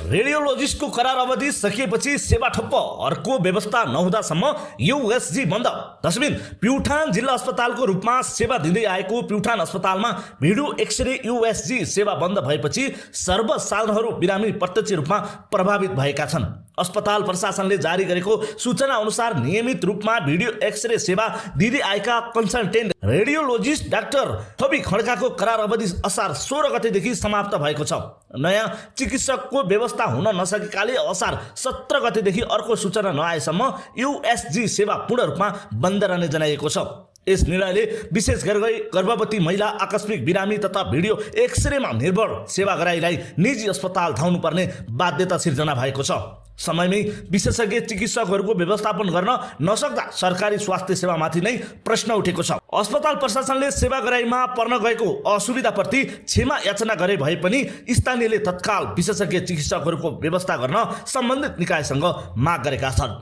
रेडियोलोजिस्टको करार अवधि सकिएपछि सेवा ठप्प, अर्को व्यवस्था नहुँदासम्म यूएसजी बन्द। दशबिन प्युठान जिल्ला अस्पतालको रूपमा सेवा दिँदै आएको प्युठान अस्पतालमा भिडियो एक्सरे यूएसजी सेवा बन्द भएपछि सर्वसाधारणहरू बिरामी प्रत्यक्ष रूपमा प्रभावित भएका छन्। अस्पताल प्रशासनले जारी गरेको सूचना अनुसार नियमित रूपमा भिडियो एक्सरे सेवा दिँदै आएका कन्सल्टेन्ट रेडियोलोजिस्ट डाक्टर थबी खड्काको करार अवधि असार 16 गतेदेखि समाप्त भएको छ। नयाँ चिकित्सकको व्यवस्था हुन नसकेकाले असार 17 गतेदेखि अर्को सूचना नआएसम्म यूएसजी सेवा पूर्ण रूपमा बन्द रहने जनाइएको छ। यस निर्णयले विशेष गरी गर्भवती महिला, आकस्मिक बिरामी तथा भिडियो एक्सरेमा निर्भर सेवा गराइलाई निजी अस्पताल धाउनुपर्ने बाध्यता सिर्जना भएको छ। समयमै विशेषज्ञ चिकित्सकहरूको व्यवस्थापन गर्न नसक्दा सरकारी स्वास्थ्य सेवामाथि नै प्रश्न उठेको छ। अस्पताल प्रशासनले सेवा गराइमा पर्न गएको असुविधाप्रति क्षमा याचना गरे भए पनि स्थानीयले तत्काल विशेषज्ञ चिकित्सकहरूको व्यवस्था गर्न सम्बन्धित निकायसँग माग गरेका छन्।